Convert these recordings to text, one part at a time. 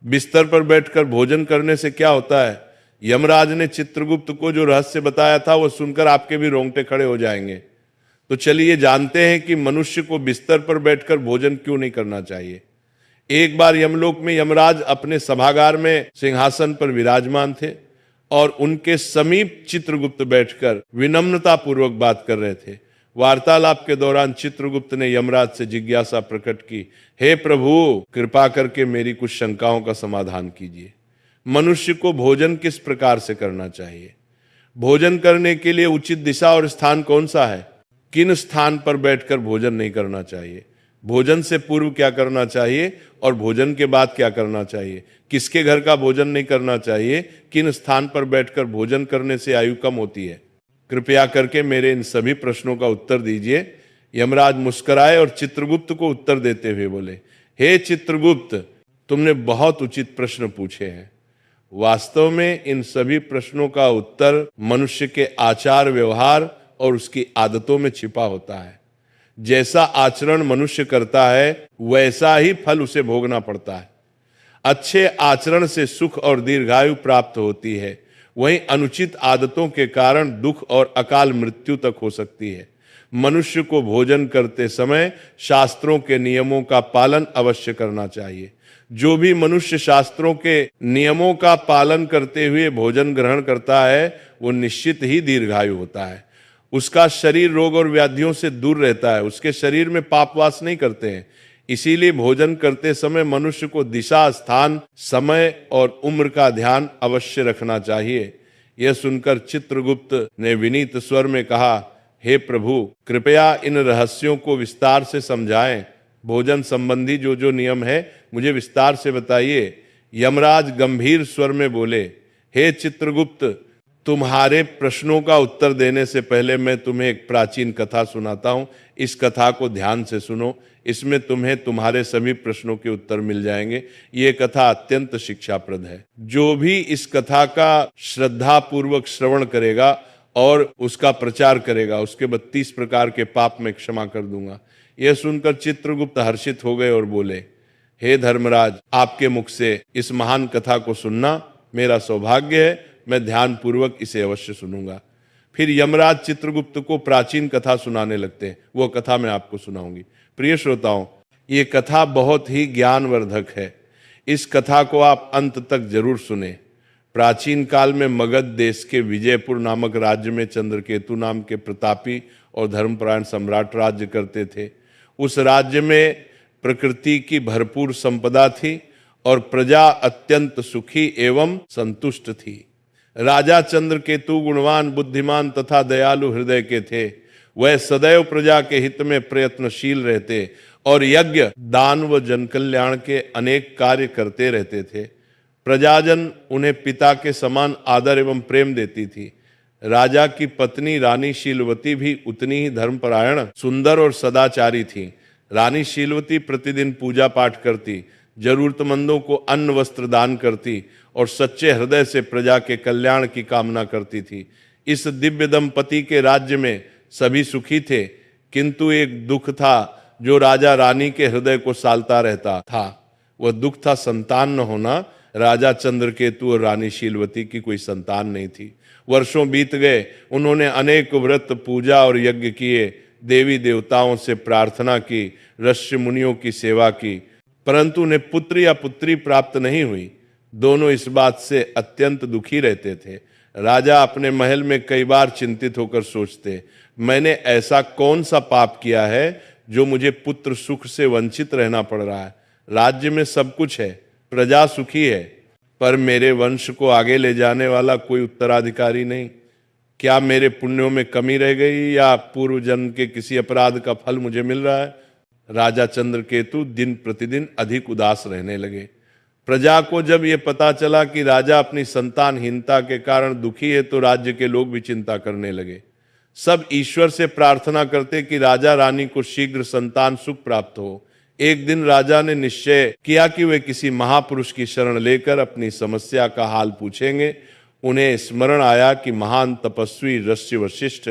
बिस्तर पर बैठकर भोजन करने से क्या होता है? यमराज ने चित्रगुप्त को जो रहस्य बताया था वो सुनकर आपके भी रोंगटे खड़े हो जाएंगे। तो चलिए जानते हैं कि मनुष्य को बिस्तर पर बैठकर भोजन क्यों नहीं करना चाहिए। एक बार यमलोक में यमराज अपने सभागार में सिंहासन पर विराजमान थे और उनके समीप चित्रगुप्त बैठकर विनम्रता पूर्वक बात कर रहे थे। वार्तालाप के दौरान चित्रगुप्त ने यमराज से जिज्ञासा प्रकट की, हे प्रभु, कृपा करके मेरी कुछ शंकाओं का समाधान कीजिए। मनुष्य को भोजन किस प्रकार से करना चाहिए? भोजन करने के लिए उचित दिशा और स्थान कौन सा है? किन स्थान पर बैठकर भोजन नहीं करना चाहिए? भोजन से पूर्व क्या करना चाहिए और भोजन के बाद क्या करना चाहिए? किसके घर का भोजन नहीं करना चाहिए? किन स्थान पर बैठकर भोजन करने से आयु कम होती है? कृपया करके मेरे इन सभी प्रश्नों का उत्तर दीजिए। यमराज मुस्कुराए और चित्रगुप्त को उत्तर देते हुए बोले, हे चित्रगुप्त, तुमने बहुत उचित प्रश्न पूछे हैं। वास्तव में इन सभी प्रश्नों का उत्तर मनुष्य के आचार व्यवहार और उसकी आदतों में छिपा होता है। जैसा आचरण मनुष्य करता है वैसा ही फल उसे भोगना पड़ता है। अच्छे आचरण से सुख और दीर्घायु प्राप्त होती है, वहीं अनुचित आदतों के कारण दुख और अकाल मृत्यु तक हो सकती है। मनुष्य को भोजन करते समय शास्त्रों के नियमों का पालन अवश्य करना चाहिए। जो भी मनुष्य शास्त्रों के नियमों का पालन करते हुए भोजन ग्रहण करता है वो निश्चित ही दीर्घायु होता है। उसका शरीर रोग और व्याधियों से दूर रहता है, उसके शरीर में पाप वास नहीं करते हैं। इसीलिए भोजन करते समय मनुष्य को दिशा, स्थान, समय और उम्र का ध्यान अवश्य रखना चाहिए। यह सुनकर चित्रगुप्त ने विनीत स्वर में कहा, हे प्रभु, कृपया इन रहस्यों को विस्तार से समझाएं। भोजन संबंधी जो जो नियम है मुझे विस्तार से बताइए। यमराज गंभीर स्वर में बोले, हे चित्रगुप्त, तुम्हारे प्रश्नों का उत्तर देने से पहले मैं तुम्हें एक प्राचीन कथा सुनाता हूं। इस कथा को ध्यान से सुनो, इसमें तुम्हें तुम्हारे सभी प्रश्नों के उत्तर मिल जाएंगे। ये कथा अत्यंत शिक्षाप्रद है। जो भी इस कथा का श्रद्धा पूर्वक श्रवण करेगा और उसका प्रचार करेगा, उसके 32 प्रकार के पाप मैं क्षमा कर दूंगा। यह सुनकर चित्रगुप्त हर्षित हो गए और बोले, हे धर्मराज, आपके मुख से इस महान कथा को सुनना मेरा सौभाग्य है। मैं ध्यान पूर्वक इसे अवश्य सुनूंगा। फिर यमराज चित्रगुप्त को प्राचीन कथा सुनाने लगते हैं। वो कथा मैं आपको सुनाऊंगी। प्रिय श्रोताओं, ये कथा बहुत ही ज्ञानवर्धक है। इस कथा को आप अंत तक जरूर सुने। प्राचीन काल में मगध देश के विजयपुर नामक राज्य में चंद्रकेतु नाम के प्रतापी और धर्मपरायण सम्राट राज्य करते थे। उस राज्य में प्रकृति की भरपूर संपदा थी और प्रजा अत्यंत सुखी एवं संतुष्ट थी। राजा चंद्रकेतु गुणवान, बुद्धिमान तथा दयालु हृदय के थे। वह सदैव प्रजा के हित में प्रयत्नशील रहते और यज्ञ, दान व जनकल्याण के अनेक कार्य करते रहते थे। प्रजाजन उन्हें पिता के समान आदर एवं प्रेम देती थी। राजा की पत्नी रानी शीलवती भी उतनी ही धर्मपरायण, सुंदर और सदाचारी थी। रानी शीलवती प्रतिदिन पूजा पाठ करती, जरूरतमंदों को अन्न वस्त्र दान करती और सच्चे हृदय से प्रजा के कल्याण की कामना करती थी। इस दिव्य दंपति के राज्य में सभी सुखी थे, किंतु एक दुख था जो राजा रानी के हृदय को सालता रहता था। वह दुख था संतान न होना। राजा चंद्रकेतु और रानी शीलवती की कोई संतान नहीं थी। वर्षों बीत गए, उन्होंने अनेक व्रत, पूजा और यज्ञ किए, देवी देवताओं से प्रार्थना की, ऋषि मुनियों की सेवा की, परंतु उन्हें पुत्र या पुत्री प्राप्त नहीं हुई। दोनों इस बात से अत्यंत दुखी रहते थे। राजा अपने महल में कई बार चिंतित होकर सोचते, मैंने ऐसा कौन सा पाप किया है जो मुझे पुत्र सुख से वंचित रहना पड़ रहा है। राज्य में सब कुछ है, प्रजा सुखी है, पर मेरे वंश को आगे ले जाने वाला कोई उत्तराधिकारी नहीं। क्या मेरे पुण्यों में कमी रह गई या पूर्व जन्म के किसी अपराध का फल मुझे मिल रहा है? राजा चंद्रकेतु दिन प्रतिदिन अधिक उदास रहने लगे। प्रजा को जब ये पता चला कि राजा अपनी संतानहीनता के कारण दुखी है तो राज्य के लोग भी चिंता करने लगे। सब ईश्वर से प्रार्थना करते कि राजा रानी को शीघ्र संतान सुख प्राप्त हो। एक दिन राजा ने निश्चय किया कि वे किसी महापुरुष की शरण लेकर अपनी समस्या का हाल पूछेंगे। उन्हें स्मरण आया कि महान तपस्वी ऋषि वशिष्ठ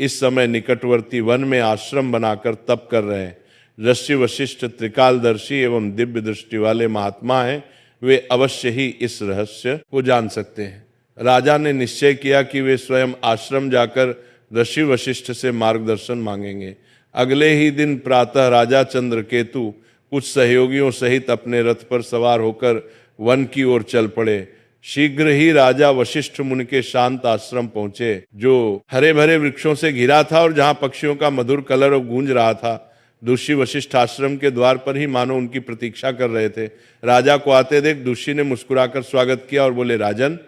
इस समय निकटवर्ती वन में आश्रम बनाकर तप कर रहे हैं। ऋषि वशिष्ठ त्रिकालदर्शी एवं दिव्य दृष्टि वाले महात्मा हैं। वे अवश्य ही इस रहस्य को जान सकते हैं। राजा ने निश्चय किया कि वे स्वयं आश्रम जाकर ऋषि वशिष्ठ से मार्गदर्शन मांगेंगे। अगले ही दिन प्रातः राजा चंद्रकेतु कुछ सहयोगियों सहित अपने रथ पर सवार होकर वन की ओर चल पड़े। शीघ्र ही राजा वशिष्ठ मुनि के शांत आश्रम पहुंचे, जो हरे भरे वृक्षों से घिरा था और जहां पक्षियों का मधुर कलरव गूंज रहा था। ऋषि वशिष्ठ आश्रम के द्वार पर ही मानो उनकी प्रतीक्षा कर रहे थे। राजा को आते देख ऋषि ने मुस्कुराकर स्वागत किया और बोले, राजन,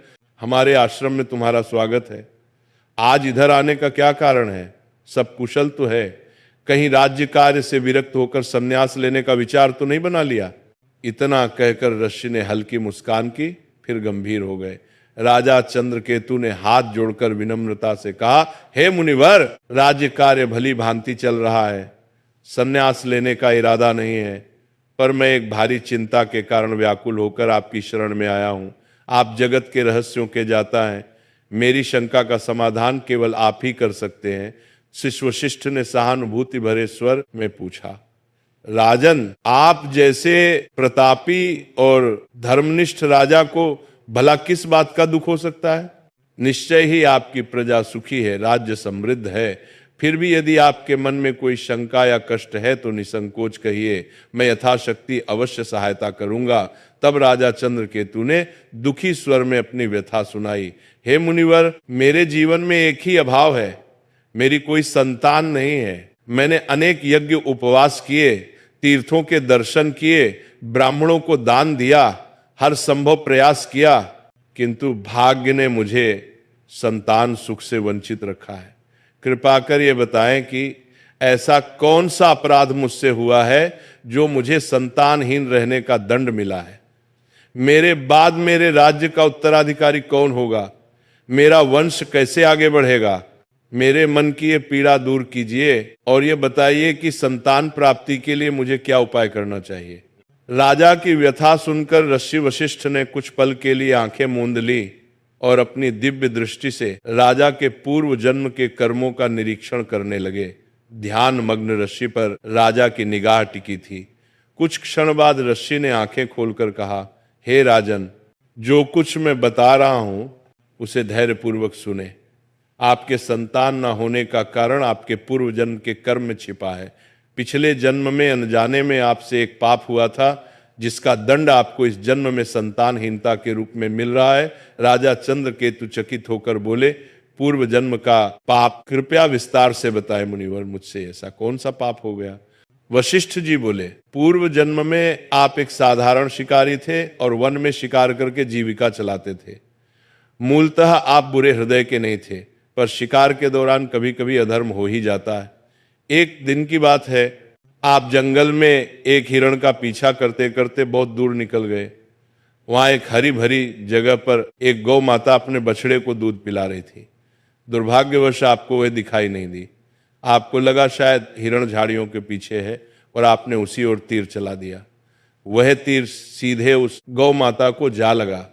हमारे आश्रम में तुम्हारा स्वागत है। आज इधर आने का क्या कारण है? सब कुशल तो है? कहीं राज्य कार्य से विरक्त होकर संन्यास लेने का विचार तो नहीं बना लिया? इतना कहकर ऋषि ने हल्की मुस्कान की, फिर गंभीर हो गए। राजा चंद्रकेतु ने हाथ जोड़कर विनम्रता से कहा, हे मुनिवर, राज्य कार्य भली भांति चल रहा है, संन्यास लेने का इरादा नहीं है, पर मैं एक भारी चिंता के कारण व्याकुल होकर आपकी शरण में आया हूं। आप जगत के रहस्यों के जाता है, मेरी शंका का समाधान केवल आप ही कर सकते हैं। शिष्य वशिष्ठ ने सहानुभूति भरे स्वर में पूछा, राजन, आप जैसे प्रतापी और धर्मनिष्ठ राजा को भला किस बात का दुख हो सकता है? निश्चय ही आपकी प्रजा सुखी है, राज्य समृद्ध है। फिर भी यदि आपके मन में कोई शंका या कष्ट है तो निसंकोच कहिए, मैं यथाशक्ति अवश्य सहायता करूंगा। तब राजा चंद्रकेतु ने दुखी स्वर में अपनी व्यथा सुनाई। हे मुनिवर, मेरे जीवन में एक ही अभाव है, मेरी कोई संतान नहीं है। मैंने अनेक यज्ञ उपवास किए, तीर्थों के दर्शन किए, ब्राह्मणों को दान दिया, हर संभव प्रयास किया, किंतु भाग्य ने मुझे संतान सुख से वंचित रखा है। कृपा कर ये बताएं कि ऐसा कौन सा अपराध मुझसे हुआ है जो मुझे संतानहीन रहने का दंड मिला है? मेरे बाद मेरे राज्य का उत्तराधिकारी कौन होगा? मेरा वंश कैसे आगे बढ़ेगा? मेरे मन की ये पीड़ा दूर कीजिए और ये बताइए कि संतान प्राप्ति के लिए मुझे क्या उपाय करना चाहिए। राजा की व्यथा सुनकर ऋषि वशिष्ठ ने कुछ पल के लिए आंखें मूंद ली और अपनी दिव्य दृष्टि से राजा के पूर्व जन्म के कर्मों का निरीक्षण करने लगे। ध्यान मग्न ऋषि पर राजा की निगाह टिकी थी। कुछ क्षण बाद ऋषि ने आंखें खोलकर कहा, हे राजन, जो कुछ मैं बता रहा हूं उसे धैर्यपूर्वक सुने। आपके संतान न होने का कारण आपके पूर्व जन्म के कर्म में छिपा है। पिछले जन्म में अनजाने में आपसे एक पाप हुआ था, जिसका दंड आपको इस जन्म में संतानहीनता के रूप में मिल रहा है। राजा चंद्रकेतु चकित होकर बोले, पूर्व जन्म का पाप कृपया विस्तार से बताएं मुनिवर, मुझसे ऐसा कौन सा पाप हो गया? वशिष्ठ जी बोले, पूर्व जन्म में आप एक साधारण शिकारी थे और वन में शिकार करके जीविका चलाते थे। मूलतः आप बुरे हृदय के नहीं थे, पर शिकार के दौरान कभी कभी अधर्म हो ही जाता है। एक दिन की बात है, आप जंगल में एक हिरण का पीछा करते करते बहुत दूर निकल गए। वहां एक हरी भरी जगह पर एक गौ माता अपने बछड़े को दूध पिला रही थी। दुर्भाग्यवश आपको वह दिखाई नहीं दी। आपको लगा शायद हिरण झाड़ियों के पीछे है और आपने उसी ओर तीर चला दिया। वह तीर सीधे उस गौ माता को जा लगा।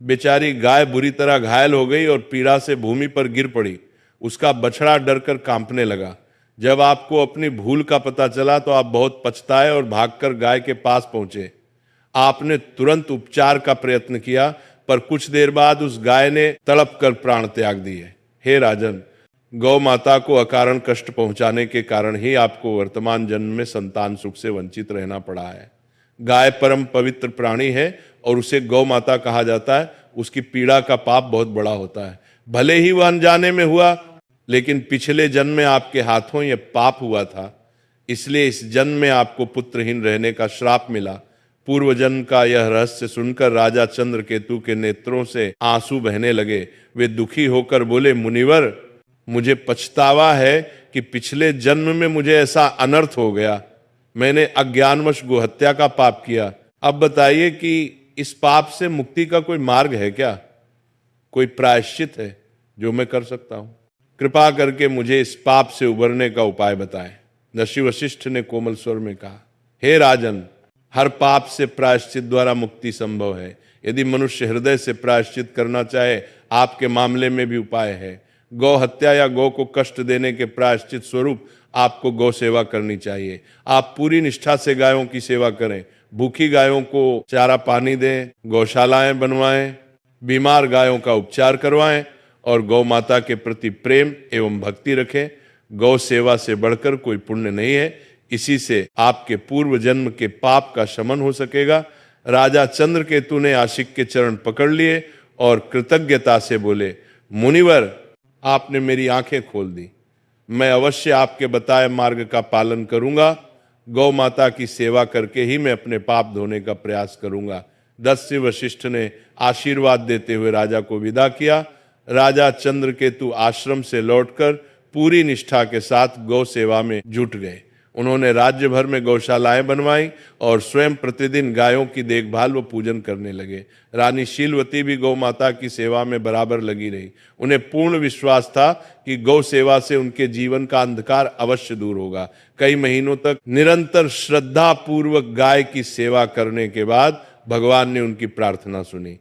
बेचारी गाय बुरी तरह घायल हो गई और पीड़ा से भूमि पर गिर पड़ी। उसका बछड़ा डरकर कांपने लगा। जब आपको अपनी भूल का पता चला तो आप बहुत पछताए और भागकर गाय के पास पहुंचे। आपने तुरंत उपचार का प्रयत्न किया, पर कुछ देर बाद उस गाय ने तड़प कर प्राण त्याग दिए। हे राजन, गौ माता को अकारण कष्ट पहुंचाने के कारण ही आपको वर्तमान जन्म में संतान सुख से वंचित रहना पड़ा है। गाय परम पवित्र प्राणी है और उसे गौ माता कहा जाता है। उसकी पीड़ा का पाप बहुत बड़ा होता है। भले ही वह अनजाने में हुआ, लेकिन पिछले जन्म में आपके हाथों यह पाप हुआ था, इसलिए इस जन्म में आपको पुत्रहीन रहने का श्राप मिला। पूर्व जन्म का यह रहस्य सुनकर राजा चंद्रकेतु के नेत्रों से आंसू बहने लगे। वे दुखी होकर बोले, मुनिवर, मुझे पछतावा है कि पिछले जन्म में मुझे ऐसा अनर्थ हो गया। मैंने अज्ञानवश गोहत्या का पाप किया। अब बताइए कि इस पाप से मुक्ति का कोई मार्ग है क्या? कोई प्रायश्चित है जो मैं कर सकता हूं? कृपा करके मुझे इस पाप से उबरने का उपाय बताएं। ऋषि वशिष्ठ ने कोमल स्वर में कहा, हे राजन, हर पाप से प्रायश्चित द्वारा मुक्ति संभव है। यदि मनुष्य हृदय से प्रायश्चित करना चाहे, आपके मामले में भी उपाय है। गौ हत्या या गौ को कष्ट देने के प्रायश्चित स्वरूप आपको गौ सेवा करनी चाहिए। आप पूरी निष्ठा से गायों की सेवा करें, भूखी गायों को चारा पानी दें, गौशालाएं बनवाएं, बीमार गायों का उपचार करवाएं और गौ माता के प्रति प्रेम एवं भक्ति रखें। गौ सेवा से बढ़कर कोई पुण्य नहीं है। इसी से आपके पूर्व जन्म के पाप का शमन हो सकेगा। राजा चंद्रकेतु ने आशिक के चरण पकड़ लिए और कृतज्ञता से बोले, मुनिवर, आपने मेरी आंखें खोल दी। मैं अवश्य आपके बताए मार्ग का पालन करूंगा। गौ माता की सेवा करके ही मैं अपने पाप धोने का प्रयास करूंगा। दस्य वशिष्ठ ने आशीर्वाद देते हुए राजा को विदा किया। राजा चंद्रकेतु आश्रम से लौटकर पूरी निष्ठा के साथ गौ सेवा में जुट गए। उन्होंने राज्य भर में गौशालाएं बनवाई और स्वयं प्रतिदिन गायों की देखभाल व पूजन करने लगे। रानी शीलवती भी गौ माता की सेवा में बराबर लगी रही। उन्हें पूर्ण विश्वास था कि गौ सेवा से उनके जीवन का अंधकार अवश्य दूर होगा। कई महीनों तक निरंतर श्रद्धा पूर्वक गाय की सेवा करने के बाद भगवान ने उनकी प्रार्थना सुनी।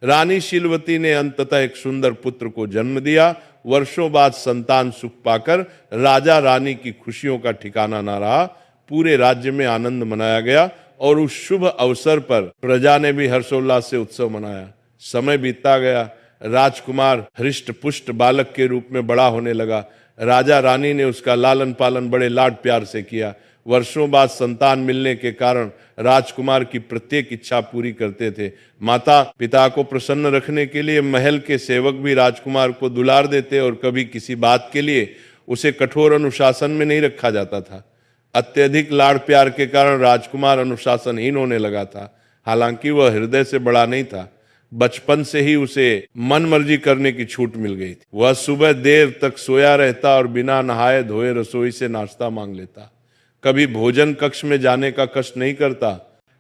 रानी शीलवती ने अंततः एक सुंदर पुत्र को जन्म दिया। वर्षों बाद संतान सुख पाकर राजा रानी की खुशियों का ठिकाना न रहा। पूरे राज्य में आनंद मनाया गया और उस शुभ अवसर पर प्रजा ने भी हर्षोल्लास से उत्सव मनाया। समय बीतता गया। राजकुमार हृष्ट पुष्ट बालक के रूप में बड़ा होने लगा। राजा रानी ने उसका लालन पालन बड़े लाड प्यार से किया। वर्षों बाद संतान मिलने के कारण राजकुमार की प्रत्येक इच्छा पूरी करते थे। माता पिता को प्रसन्न रखने के लिए महल के सेवक भी राजकुमार को दुलार देते और कभी किसी बात के लिए उसे कठोर अनुशासन में नहीं रखा जाता था। अत्यधिक लाड़ प्यार के कारण राजकुमार अनुशासनहीन होने लगा था। हालांकि वह हृदय से बड़ा नहीं था। बचपन से ही उसे मन मर्जी करने की छूट मिल गई थी। वह सुबह देर तक सोया रहता और बिना नहाए धोए रसोई से नाश्ता मांग लेता। कभी भोजन कक्ष में जाने का कष्ट नहीं करता,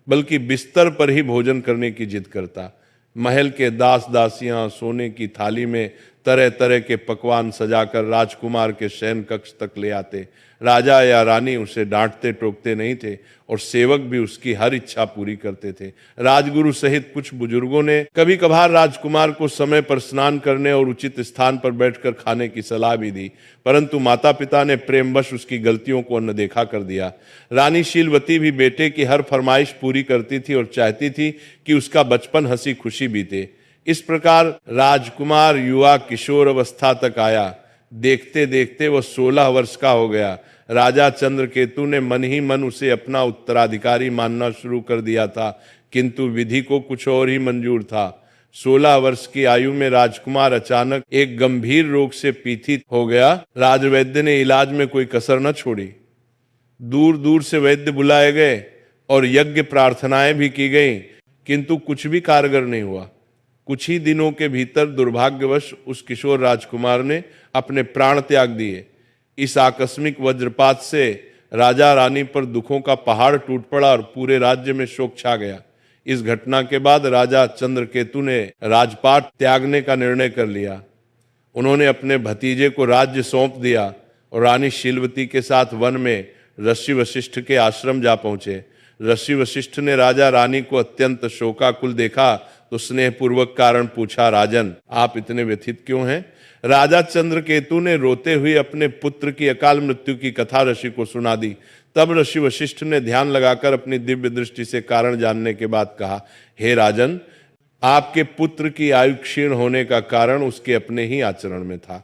बल्कि बिस्तर पर ही भोजन करने की जिद करता। महल के दास दासियां सोने की थाली में तरह तरह के पकवान सजाकर राजकुमार के शयन कक्ष तक ले आते। राजा या रानी उसे डांटते टोकते नहीं थे और सेवक भी उसकी हर इच्छा पूरी करते थे। राजगुरु सहित कुछ बुजुर्गों ने कभी कभार राजकुमार को समय पर स्नान करने और उचित स्थान पर बैठकर खाने की सलाह भी दी, परंतु माता पिता ने प्रेमवश उसकी गलतियों को अनदेखा कर दिया। रानी शीलवती भी बेटे की हर फरमाइश पूरी करती थी और चाहती थी कि उसका बचपन हंसी खुशी बीते। इस प्रकार राजकुमार युवा किशोर अवस्था तक आया। देखते देखते वह 16 वर्ष का हो गया। राजा चंद्रकेतु ने मन ही मन उसे अपना उत्तराधिकारी मानना शुरू कर दिया था, किंतु विधि को कुछ और ही मंजूर था। 16 वर्ष की आयु में राजकुमार अचानक एक गंभीर रोग से पीड़ित हो गया। राजवैद्य ने इलाज में कोई कसर न छोड़ी। दूर दूर से वैद्य बुलाए गए और यज्ञ प्रार्थनाएं भी की गईं, किंतु कुछ भी कारगर नहीं हुआ। कुछ ही दिनों के भीतर दुर्भाग्यवश उस किशोर राजकुमार ने अपने प्राण त्याग दिए। इस आकस्मिक वज्रपात से राजा रानी पर दुखों का पहाड़ टूट पड़ा और पूरे राज्य में शोक छा गया। इस घटना के बाद राजा चंद्रकेतु ने राजपाट त्यागने का निर्णय कर लिया। उन्होंने अपने भतीजे को राज्य सौंप दिया और रानी शीलवती के साथ वन में ऋषि वशिष्ठ के आश्रम जा पहुंचे। ऋषि वशिष्ठ ने राजा रानी को अत्यंत शोकाकुल देखा तो स्नेहपूर्वक कारण पूछा, राजन, आप इतने व्यथित क्यों हैं? राजा चंद्रकेतु ने रोते हुए अपने पुत्र की अकाल मृत्यु की कथा ऋषि को सुना दी। तब ऋषि वशिष्ठ ने ध्यान लगाकर अपनी दिव्य दृष्टि से कारण जानने के बाद कहा, हे राजन, आपके पुत्र की आयु क्षीण होने का कारण उसके अपने ही आचरण में था।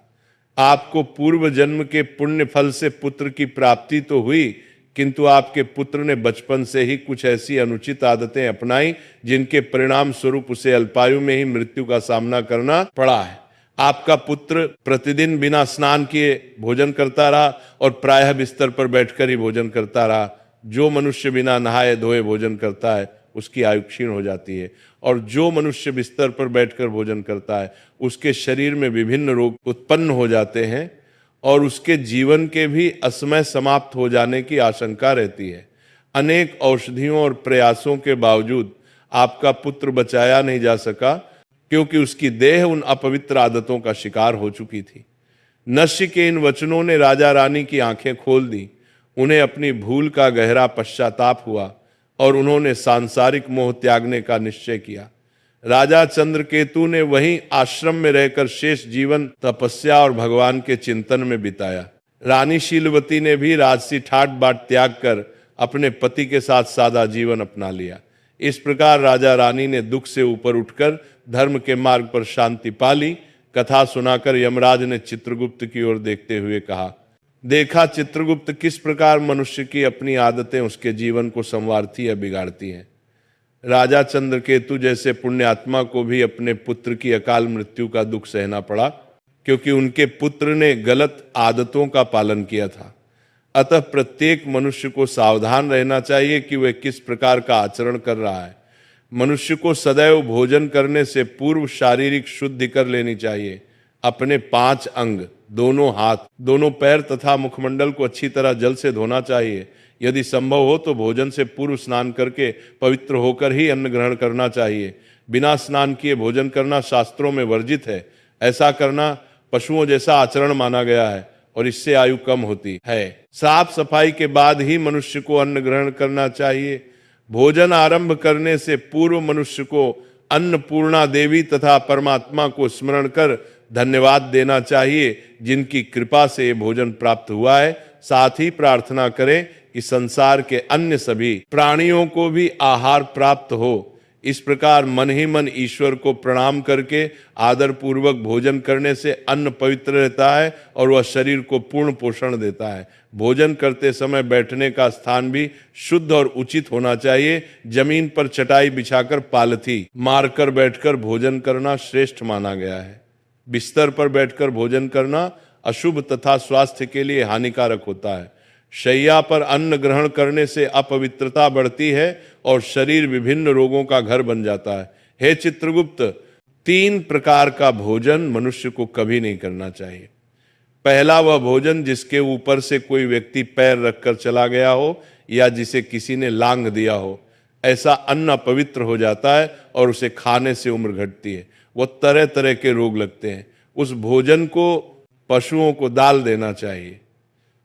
आपको पूर्व जन्म के पुण्य फल से पुत्र की प्राप्ति तो हुई, किंतु आपके पुत्र ने बचपन से ही कुछ ऐसी अनुचित आदतें अपनाई जिनके परिणाम स्वरूप उसे अल्पायु में ही मृत्यु का सामना करना पड़ा है। आपका पुत्र प्रतिदिन बिना स्नान किए भोजन करता रहा और प्रायः बिस्तर पर बैठकर ही भोजन करता रहा। जो मनुष्य बिना नहाए धोए भोजन करता है उसकी आयु क्षीण हो जाती है, और जो मनुष्य बिस्तर पर बैठकर भोजन करता है उसके शरीर में विभिन्न रोग उत्पन्न हो जाते हैं और उसके जीवन के भी असमय समाप्त हो जाने की आशंका रहती है। अनेक औषधियों और प्रयासों के बावजूद आपका पुत्र बचाया नहीं जा सका, क्योंकि उसकी देह उन अपवित्र आदतों का शिकार हो चुकी थी। नश्य के इन वचनों ने राजा रानी की आंखें खोल दी। उन्हें अपनी भूल का गहरा पश्चाताप हुआ और उन्होंने सांसारिक मोह त्यागने का निश्चय किया। राजा चंद्रकेतु ने वहीं आश्रम में रहकर शेष जीवन तपस्या और भगवान के चिंतन में बिताया। रानी शीलवती ने भी राजसी ठाट बाट त्याग कर अपने पति के साथ सादा जीवन अपना लिया। इस प्रकार राजा रानी ने दुख से ऊपर उठकर धर्म के मार्ग पर शांति पा ली। कथा सुनाकर यमराज ने चित्रगुप्त की ओर देखते हुए कहा, देखा चित्रगुप्त, किस प्रकार मनुष्य की अपनी आदतें उसके जीवन को संवारती या बिगाड़ती हैं। राजा चंद्रकेतु जैसे पुण्यात्मा को भी अपने पुत्र की अकाल मृत्यु का दुख सहना पड़ा, क्योंकि उनके पुत्र ने गलत आदतों का पालन किया था। अतः प्रत्येक मनुष्य को सावधान रहना चाहिए कि वह किस प्रकार का आचरण कर रहा है। मनुष्य को सदैव भोजन करने से पूर्व शारीरिक शुद्धि कर लेनी चाहिए। अपने 5 अंग, दोनों हाथ, दोनों पैर तथा मुखमंडल को अच्छी तरह जल से धोना चाहिए। यदि संभव हो तो भोजन से पूर्व स्नान करके पवित्र होकर ही अन्न ग्रहण करना चाहिए। बिना स्नान किए भोजन करना शास्त्रों में वर्जित है। ऐसा करना पशुओं जैसा आचरण माना गया है और इससे आयु कम होती है। साफ सफाई के बाद ही मनुष्य को अन्न ग्रहण करना चाहिए। भोजन आरंभ करने से पूर्व मनुष्य को अन्नपूर्णा देवी तथा परमात्मा को स्मरण कर धन्यवाद देना चाहिए, जिनकी कृपा से ये भोजन प्राप्त हुआ है। साथ ही प्रार्थना करें कि संसार के अन्य सभी प्राणियों को भी आहार प्राप्त हो। इस प्रकार मन ही मन ईश्वर को प्रणाम करके आदर पूर्वक भोजन करने से अन्न पवित्र रहता है और वह शरीर को पूर्ण पोषण देता है। भोजन करते समय बैठने का स्थान भी शुद्ध और उचित होना चाहिए। जमीन पर चटाई बिछाकर पालथी मारकर बैठकर भोजन करना श्रेष्ठ माना गया है। बिस्तर पर बैठकर भोजन करना अशुभ तथा स्वास्थ्य के लिए हानिकारक होता है। शैया पर अन्न ग्रहण करने से अपवित्रता बढ़ती है और शरीर विभिन्न रोगों का घर बन जाता है। हे चित्रगुप्त, 3 प्रकार का भोजन मनुष्य को कभी नहीं करना चाहिए। पहला वह भोजन जिसके ऊपर से कोई व्यक्ति पैर रखकर चला गया हो या जिसे किसी ने लांघ दिया हो। ऐसा अन्न अपवित्र हो जाता है और उसे खाने से उम्र घटती है। वो तरह तरह के रोग लगते हैं। उस भोजन को पशुओं को डाल देना चाहिए।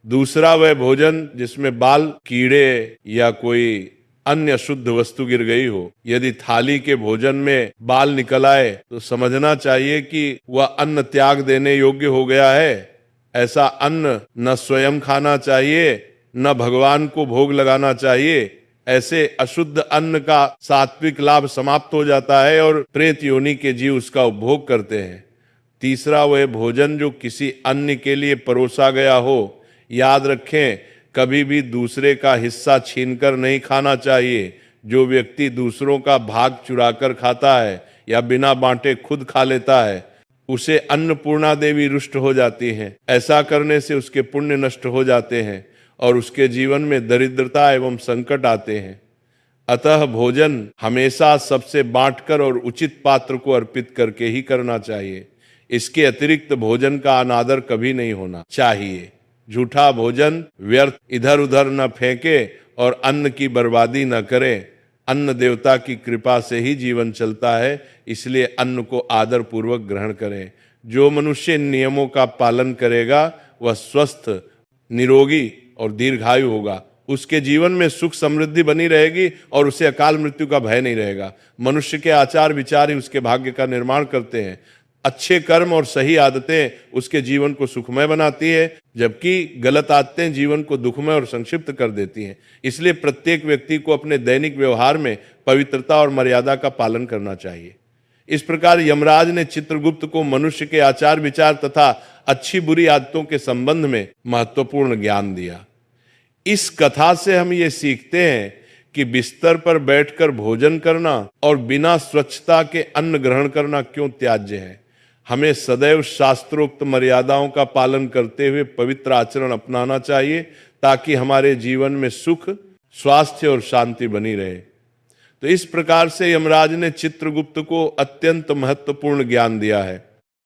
दूसरा वह भोजन जिसमें बाल, कीड़े या कोई अन्य शुद्ध वस्तु गिर गई हो। यदि थाली के भोजन में बाल निकल आए तो समझना चाहिए कि वह अन्न त्याग देने योग्य हो गया है। ऐसा अन्न न स्वयं खाना चाहिए, न भगवान को भोग लगाना चाहिए। ऐसे अशुद्ध अन्न का सात्विक लाभ समाप्त हो जाता है और प्रेत योनि के जीव उसका उपभोग करते हैं। तीसरा वह भोजन जो किसी अन्य के लिए परोसा गया हो। याद रखें, कभी भी दूसरे का हिस्सा छीनकर नहीं खाना चाहिए। जो व्यक्ति दूसरों का भाग चुराकर खाता है या बिना बांटे खुद खा लेता है, उसे अन्नपूर्णा देवी रुष्ट हो जाती हैं। ऐसा करने से उसके पुण्य नष्ट हो जाते हैं और उसके जीवन में दरिद्रता एवं संकट आते हैं। अतः भोजन हमेशा सबसे बांटकर और उचित पात्र को अर्पित करके ही करना चाहिए। इसके अतिरिक्त भोजन का अनादर कभी नहीं होना चाहिए। झूठा भोजन व्यर्थ इधर उधर न फेंके और अन्न की बर्बादी न करें। अन्न देवता की कृपा से ही जीवन चलता है, इसलिए अन्न को आदर पूर्वक ग्रहण करें। जो मनुष्य इन नियमों का पालन करेगा वह स्वस्थ, निरोगी और दीर्घायु होगा। उसके जीवन में सुख समृद्धि बनी रहेगी और उसे अकाल मृत्यु का भय नहीं रहेगा। मनुष्य के आचार विचार ही उसके भाग्य का निर्माण करते हैं। अच्छे कर्म और सही आदतें उसके जीवन को सुखमय बनाती है, जबकि गलत आदतें जीवन को दुखमय और संक्षिप्त कर देती हैं। इसलिए प्रत्येक व्यक्ति को अपने दैनिक व्यवहार में पवित्रता और मर्यादा का पालन करना चाहिए। इस प्रकार यमराज ने चित्रगुप्त को मनुष्य के आचार विचार तथा अच्छी बुरी आदतों के संबंध में महत्वपूर्ण ज्ञान दिया। इस कथा से हम ये सीखते हैं कि बिस्तर पर बैठकर भोजन करना और बिना स्वच्छता के अन्न ग्रहण करना क्यों त्याज्य है। हमें सदैव शास्त्रोक्त मर्यादाओं का पालन करते हुए पवित्र आचरण अपनाना चाहिए, ताकि हमारे जीवन में सुख, स्वास्थ्य और शांति बनी रहे। तो इस प्रकार से यमराज ने चित्रगुप्त को अत्यंत महत्वपूर्ण ज्ञान दिया है।